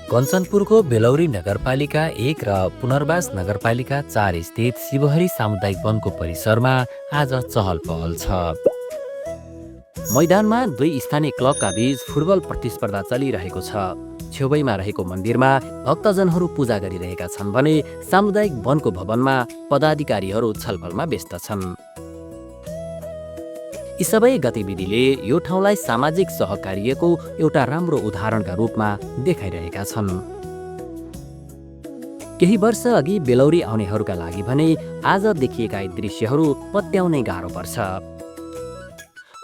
कञ्चनपुरको बेलौरी नगरपालिका 1 र पुनर्वास नगरपालिका 4 स्थित शिवहरी सामुदायिक वनको परिसरमा आज चहल पहल छ। मैदानमा दुई स्थानीय क्लबका बीच फुटबल प्रतिस्पर्धा चलिरहेको छ। छेउमा रहेको मन्दिरमा भक्तजनहरू पूजा गरिरहेका छन् भने सामुदायिक वनको भवनमा पदाधिकारीहरू छलफलमा व्यस्त छन्। यी सबै गतिविधिले यो ठाउँलाई सामाजिक सहकार्यको एउटा राम्रो उदाहरणका रूपमा देखाइरहेका छन्। केही वर्ष अघि बेलौरी आउनेहरूका लागि भने आज देखिएका यी दृश्यहरू पत्याउनै गाह्रो पर्छ।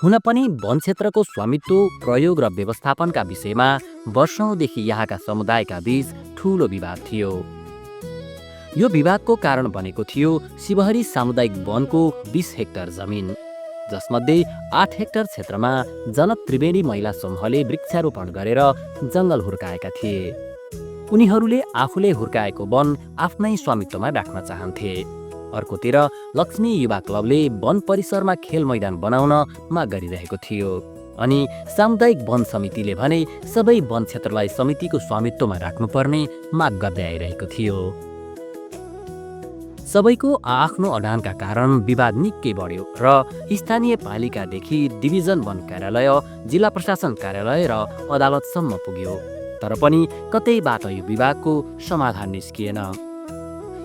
हुन पनि वन क्षेत्रको स्वामित्व, प्रयोग र व्यवस्थापनका विषयमा वर्षौंदेखि यहाँका समुदायका बीच ठूलो विवाद थियो। यो विवादको कारण बनेको थियो शिवहरी सामुदायिक वनको 20 हेक्टर जमिन, जसमध्ये 8 हेक्टर क्षेत्रमा जनक त्रिवेणी महिला समूहले वृक्षारोपण गरेर जङ्गल हुर्काएका थिए। उनीहरूले आफूले हुर्काएको वन आफ्नै स्वामित्वमा राख्न चाहन्थे। अर्कोतिर लक्ष्मी युवा क्लबले वन परिसरमा खेल मैदान बनाउन माग गरिरहेको थियो। अनि सामुदायिक वन समितिले भने सबै वन क्षेत्रलाई समितिको स्वामित्वमा राख्नुपर्ने माग गर्दै आइरहेको थियो। सबैको आफ्नो अडानका कारण विवाद निकै बढ्यो र स्थानीय पालिकादेखि डिभिजन वन कार्यालय, जिल्ला प्रशासन कार्यालय र अदालतसम्म पुग्यो। तर पनि कतैबाट यो विवादको समाधान निस्किएन।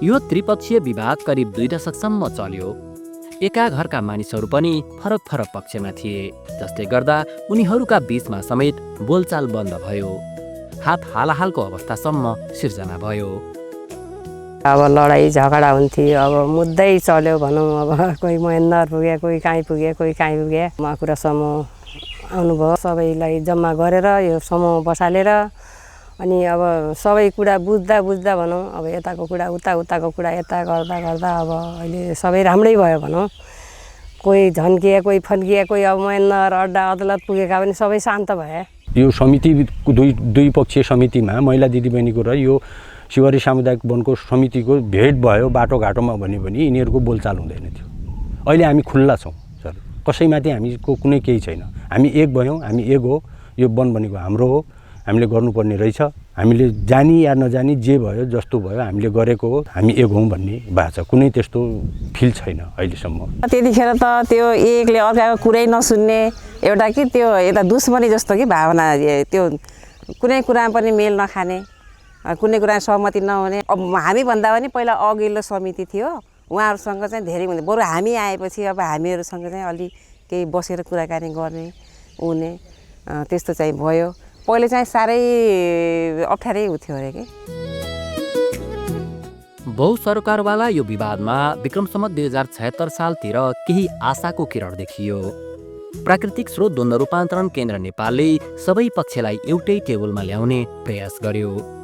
यो त्रिपक्षीय विवाद करिब 2 दशकसम्म चल्यो। एका घरका मानिसहरू पनि फरक फरक पक्षमा थिए, जसले गर्दा उनीहरूका बीचमा समेत बोलचाल बन्द भयो। हात हालाहालको अवस्थासम्म सिर्जना भयो। अब लडाइँ झगडा हुन्थ्यो, अब मुद्दै चल्यो भनौँ। अब कोही महेन्द्र पुगे, कोही काहीँ पुगे, कोही काहीँ पुगे। माकुरा समूह आउनुभयो, सबैलाई जम्मा गरेर यो समूह बसालेर अनि अब सबै कुरा बुझ्दा भनौँ। अब यताको कुरा उताको कुरा यता गर्दा अब अहिले सबै राम्रै भयो भनौँ। कोही झन्किए, कोही फन्किए, कोही अब महेन्द्र अड्डा अदालत पुगेका पनि सबै शान्त भए। यो समिति दुई पक्षीय समितिमा महिला दिदीबहिनीको र यो शिवहरी सामुदायिक वनको समितिको भेट भयो बाटोघाटोमा भने पनि यिनीहरूको बोलचाल हुँदैन थियो। अहिले हामी खुल्ला छौँ सर, कसैमाथि हामीको कुनै केही छैन। हामी एक भयौँ, हामी एक हो, यो वन भनेको हाम्रो हो, हामीले गर्नुपर्ने रहेछ। हामीले जानी या नजानी जे भयो जस्तो भयो हामीले गरेको हो, हामी एक हौँ भन्ने भएको छ। कुनै त्यस्तो फिल छैन अहिलेसम्म। त्यतिखेर त त्यो एकले अर्काको कुरै नसुन्ने एउटा कि त्यो यता दुश्मनी जस्तो कि भावना, त्यो कुनै कुरामा पनि मेल नखाने, कुनै कुरा सहमति नहुने। अब हामीभन्दा पनि पहिला अघिल्लो समिति थियो, उहाँहरूसँग चाहिँ धेरै हुने। बरु हामी आएपछि अब हामीहरूसँग चाहिँ अलि केही बसेर कुराकानी गर्ने हुने त्यस्तो चाहिँ भयो। पहिले चाहिँ साह्रै अप्ठ्यारै हुन्थ्यो अरे कि। बहुसरकारवाला यो विवादमा विक्रमसम्म 2076 सालतिर केही आशाको किरण देखियो। प्राकृतिक स्रोत द्वन्द्व रूपान्तरण केन्द्र नेपालले सबै पक्षलाई एउटै टेबलमा ल्याउने प्रयास गर्यो।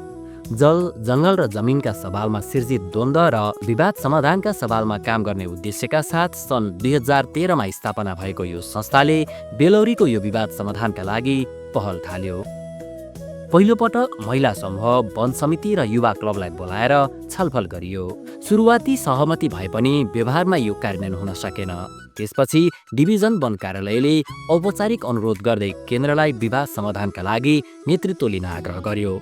जल, जङ्गल र जमिनका सवालमा सिर्जित द्वन्द्व र विवाद समाधानका सवालमा काम गर्ने उद्देश्यका साथ सन् 2013मा स्थापना भएको यो संस्थाले बेलौरीको यो विवाद समाधानका लागि पहल थाल्यो। पहिलोपटक महिला समूह, वन समिति र युवा क्लबलाई बोलाएर छलफल गरियो। सुरुवाती सहमति भए पनि व्यवहारमा यो कार्यान्वयन हुन सकेन। त्यसपछि डिभिजन वन कार्यालयले औपचारिक अनुरोध गर्दै केन्द्रलाई विवाद समाधानका लागि नेतृत्व लिन आग्रह गर्यो।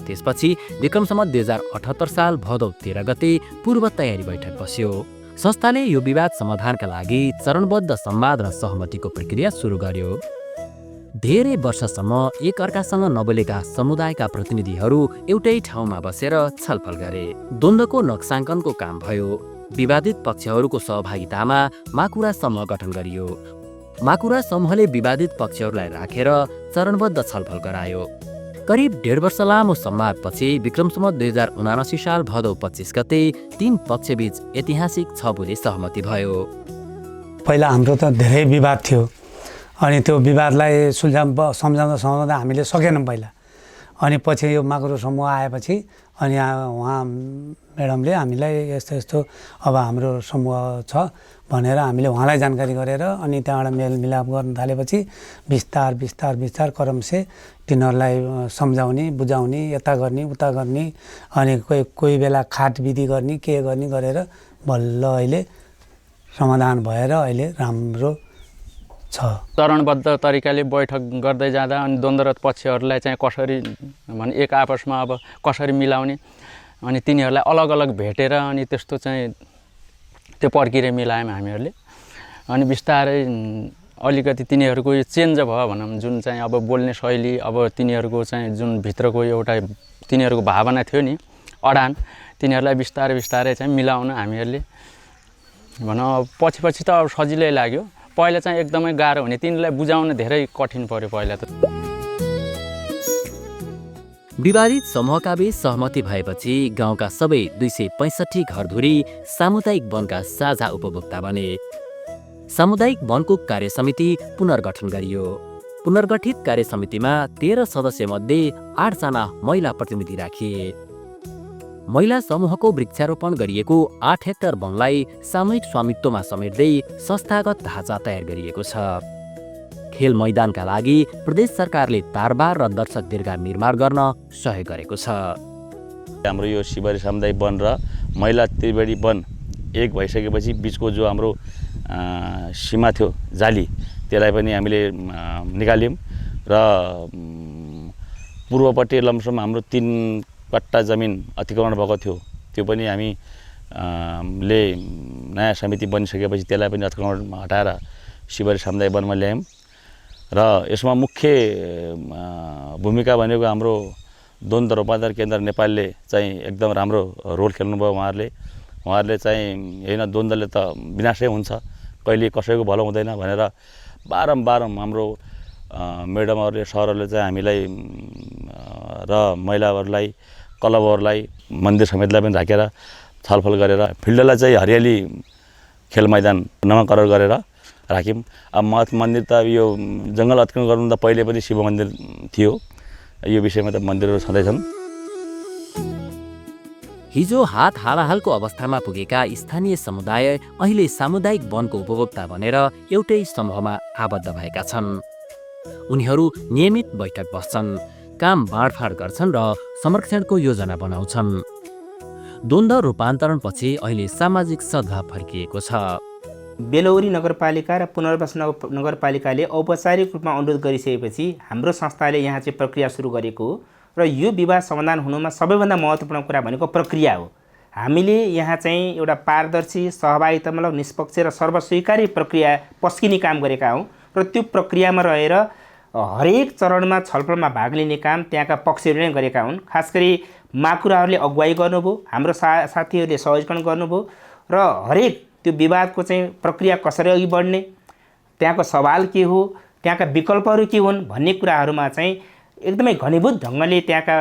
त्यसपछि विक्रमसम्म 2078 साल भदौ 13 गते पूर्व तयारी बैठक बस्यो। संस्थाले यो विवाद समाधानका लागि चरणबद्ध संवाद र सहमतिको प्रक्रिया सुरु गर्यो। धेरै वर्षसम्म एकअर्कासँग नबोलेका समुदायका प्रतिनिधिहरू एउटै ठाउँमा बसेर छलफल गरे। द्वन्द्वको नक्साङ्कनको काम भयो। विवादित पक्षहरूको सहभागितामा माकुरा समूह गठन गरियो। माकुरा समूहले विवादित पक्षहरूलाई राखेर चरणबद्ध छलफल गरायो। करिब 1.5 वर्ष लामो संवादपछि विक्रमसम्म 2079 साल भदौ 25 गते 3 पक्षबीच ऐतिहासिक 6 बुँदे सहमति भयो। पहिला हाम्रो त धेरै विवाद थियो, अनि त्यो विवादलाई सम्झाउँदा हामीले सकेनौँ पहिला। अनि पछि यो माकुरा समूह आएपछि अनि उहाँ म्याडमले हामीलाई यस्तो अब हाम्रो समूह छ भनेर हामीले उहाँलाई जानकारी गरेर अनि त्यहाँबाट मेलमिलाप गर्न थालेपछि बिस्तार क्रमशः तिनीहरूलाई सम्झाउने, बुझाउने, यता गर्ने उता गर्ने, अनि कोही बेला खाट विधि गर्ने, के गर्ने गरेर बल्ल अहिले समाधान भएर अहिले राम्रो छ। चरणबद्ध तरिकाले बैठक गर्दै जाँदा अनि द्वन्द्वरत पक्षहरूलाई चाहिँ कसरी भने एक आपसमा अब कसरी मिलाउने अनि तिनीहरूलाई अलग अलग भेटेर अनि त्यस्तो चाहिँ त्यो प्रक्रिया मिलायौँ हामीहरूले। अनि बिस्तारै अलिकति तिनीहरूको यो चेन्ज भयो भनौँ, जुन चाहिँ अब बोल्ने शैली, अब तिनीहरूको चाहिँ जुन भित्रको एउटा तिनीहरूको भावना थियो नि अडान, तिनीहरूलाई बिस्तारै बिस्तारै चाहिँ मिलाउन हामीहरूले भनौँ। पछि पछि त अब सजिलै लाग्यो, पहिला चाहिँ एकदमै गाह्रो हुने, तिनीहरूलाई बुझाउन धेरै कठिन पर्यो पहिला त। विवादित समूहका बीच सहमति भएपछि गाउँका सबै 265 घरधुरी सामुदायिक वनका साझा उपभोक्ता बने। सामुदायिक वनको कार्यसमिति पुनर्गठन गरियो। पुनर्गठित कार्यसमितिमा 13 सदस्यमध्ये 8 जना महिला प्रतिनिधि राखिए। महिला समूहको वृक्षारोपण गरिएको 8 हेक्टर वनलाई सामूहिक स्वामित्वमा समेट्दै संस्थागत ढाँचा तयार गरिएको छ। खेल मैदानका लागि प्रदेश सरकारले तारबार र दर्शक दीर्घा निर्माण गर्न सहयोग गरेको छ। हाम्रो यो शिवरी सामुदायिक वन र महिला त्रिवेणी वन एक भइसकेपछि बिचको जो हाम्रो सीमा थियो जाली, त्यसलाई पनि हामीले निकाल्यौँ र पूर्वपट्टि लमसम हाम्रो 3 कट्टा जमिन अतिक्रमण भएको थियो, त्यो पनि हामी ले नयाँ समिति बनिसकेपछि त्यसलाई पनि अतिक्रमण हटाएर शिवरी सामुदायिक वनमा ल्यायौँ। र यसमा मुख्य भूमिका भनेको हाम्रो द्वन्द्व रूपान्तरण केन्द्र नेपालले चाहिँ एकदम राम्रो रोल खेल्नुभयो। उहाँहरूले चाहिँ होइन द्वन्द्वले त विनाशै हुन्छ, कहिले कसैको भलो हुँदैन भनेर बारम्बार हाम्रो म्याडमहरूले सरहरूले चाहिँ हामीलाई र महिलाहरूलाई क्लबहरूलाई मन्दिर समितिलाई पनि राखेर छलफल गरेर फिल्डलाई चाहिँ हरियाली खेल मैदान नामाकरण गरेर राख्यौँ। अब मन्दिर त यो जङ्गल अतिक्रमण गर्नु त पहिले पनि शिव मन्दिर थियो, यो विषयमा त मन्दिरहरू छँदैछन्। हिजो हात हालाहालको अवस्थामा पुगेका स्थानीय समुदाय अहिले सामुदायिक वनको उपभोक्ता बनेर एउटै समूहमा आबद्ध भएका छन्। उनीहरू नियमित बैठक बस्छन्, काम बाँडफाँड गर्छन् र संरक्षणको योजना बनाउँछन्। द्वन्द्व रूपान्तरणपछि अहिले सामाजिक सद्भाव फर्किएको छ। बेलौरी नगरपालिका र पुनर्वास नगरपालिकाले औपचारिक रूपमा अनुरोध गरिसकेपछि हाम्रो संस्थाले यहाँ चाहिँ प्रक्रिया सुरु गरेको हो र यो विवाद समाधान हुनुमा सबैभन्दा महत्त्वपूर्ण कुरा भनेको प्रक्रिया हो। हामीले यहाँ चाहिँ एउटा पारदर्शी, सहभागितामूलक, निष्पक्ष र सर्वस्वीकार्य प्रक्रिया पस्किने काम गरेका हौँ र त्यो प्रक्रियामा रहेर हरेक चरणमा छलफलमा भाग लिने काम त्यहाँका पक्षहरूले नै गरेका हुन्। खास गरी माकुराहरूले अगुवाई गर्नुभयो, हाम्रो साथीहरूले सहयोगन गर्नुभयो र हरेक त्यो विवादको चाहिँ प्रक्रिया कसरी अघि बढ्ने, त्यहाँको सवाल के हो, त्यहाँका विकल्पहरू के हुन् भन्ने कुराहरूमा चाहिँ एकदमै घनीभूत ढङ्गले त्यहाँका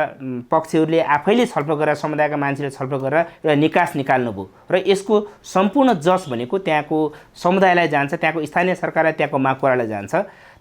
पक्षहरूले आफैले छलफल गरेर, समुदायका मान्छेले छलफल गरेर एउटा निकास निकाल्नुभयो र यसको सम्पूर्ण जस भनेको त्यहाँको समुदायलाई जान्छ, त्यहाँको स्थानीय सरकारलाई, त्यहाँको माकुरालाई जान्छ।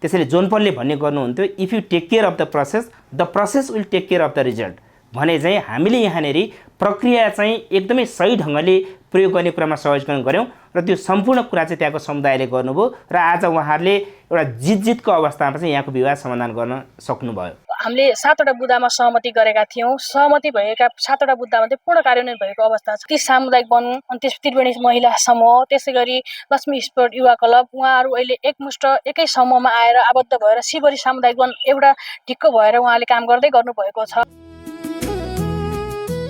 त्यसैले जोनपलले भन्ने गर्नुहुन्थ्यो, if you take care of the process will take care of the result भने चाहिँ हामीले यहाँनिर प्रक्रिया चाहिँ एकदमै सही ढङ्गले प्रयोग गर्ने कुरामा सहयोगन गऱ्यौँ र त्यो सम्पूर्ण कुरा चाहिँ त्यहाँको समुदायले गर्नुभयो र आज उहाँहरूले एउटा जितको अवस्थामा चाहिँ यहाँको विवाद समाधान गर्न सक्नुभयो। हामीले 7वटा बुदामा सहमति गरेका थियौँ। सहमति भएका 7वटा बुदामध्ये पूर्ण कार्यान्वयन भएको अवस्था छ। ती सामुदायिक वन, अनि त्यस त्रिवेणी महिला समूह, त्यसै गरी लक्ष्मी स्पोर्ट युवा क्लब, उहाँहरू अहिले एकमुष्ट एकै समूहमा आएर आबद्ध भएर शिवरी सामुदायिक वन एउटा ढिक्क भएर उहाँले काम गर्दै गर्नुभएको छ।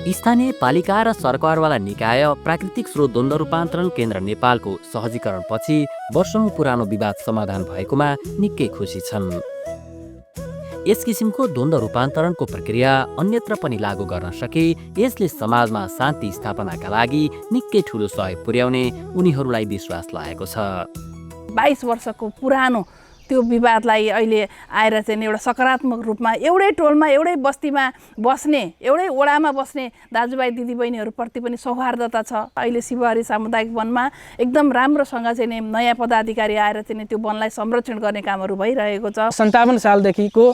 स्थानीय पालिका र सरकारवाला निकाय प्राकृतिक स्रोत द्वन्द्व रूपान्तरण केन्द्र नेपालको सहजीकरणपछि वर्षौं पुरानो विवाद समाधान भएकोमा निकै खुसी छन्। यस किसिमको द्वन्द्व रूपान्तरणको प्रक्रिया अन्यत्र पनि लागू गर्न सके यसले समाजमा शान्ति स्थापनाका लागि निकै ठूलो सहयोग पुर्याउने उनीहरूलाई विश्वास लागेको छ। 22 वर्षको पुरानो त्यो विवादलाई अहिले आएर चाहिँ एउटा सकारात्मक रूपमा एउटै टोलमा, एउटै बस्तीमा बस्ने, एउटै वडामा बस्ने दाजुभाइ दिदीबहिनीहरूप्रति पनि सौहार्दता छ। अहिले शिवहरी सामुदायिक वनमा एकदम राम्रोसँग चाहिँ नयाँ पदाधिकारी आएर चाहिँ त्यो वनलाई संरक्षण गर्ने कामहरू भइरहेको छ। 57 सालदेखिको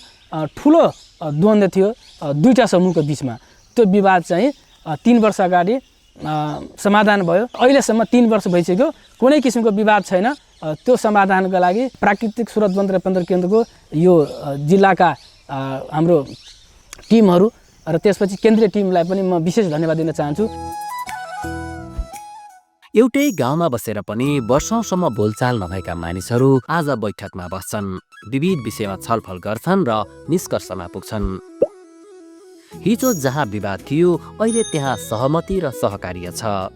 ठुलो द्वन्द्व थियो दुईटा समूहको बिचमा, त्यो विवाद चाहिँ 3 वर्ष अगाडि समाधान भयो। अहिलेसम्म 3 वर्ष भइसक्यो, कुनै किसिमको विवाद छैन। त्यो समाधानका लागि प्राकृतिक स्रोत द्वन्द्व रूपान्तरण केन्द्रको यो जिल्लाका हाम्रो टिमहरू र त्यसपछि केन्द्रीय टिमलाई पनि म विशेष धन्यवाद दिन चाहन्छु। एउटै गाउँमा बसेर पनि वर्षौंसम्म बोलचाल नभएका मानिसहरू आज बैठकमा बस्छन्, विविध विषयमा छलफल गर्छन् र निष्कर्षमा पुग्छन्। हिजो जहाँ विवाद थियो अहिले त्यहाँ सहमति र सहकार्य छ।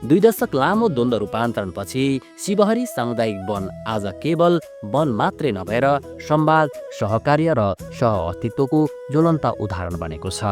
2 दशक लामो द्वन्द्व रूपान्तरणपछि शिवहरी सामुदायिक वन आज केवल वन मात्रै नभएर संवाद, सहकार्य र सह अस्तित्वको ज्वलन्त उदाहरण बनेको छ।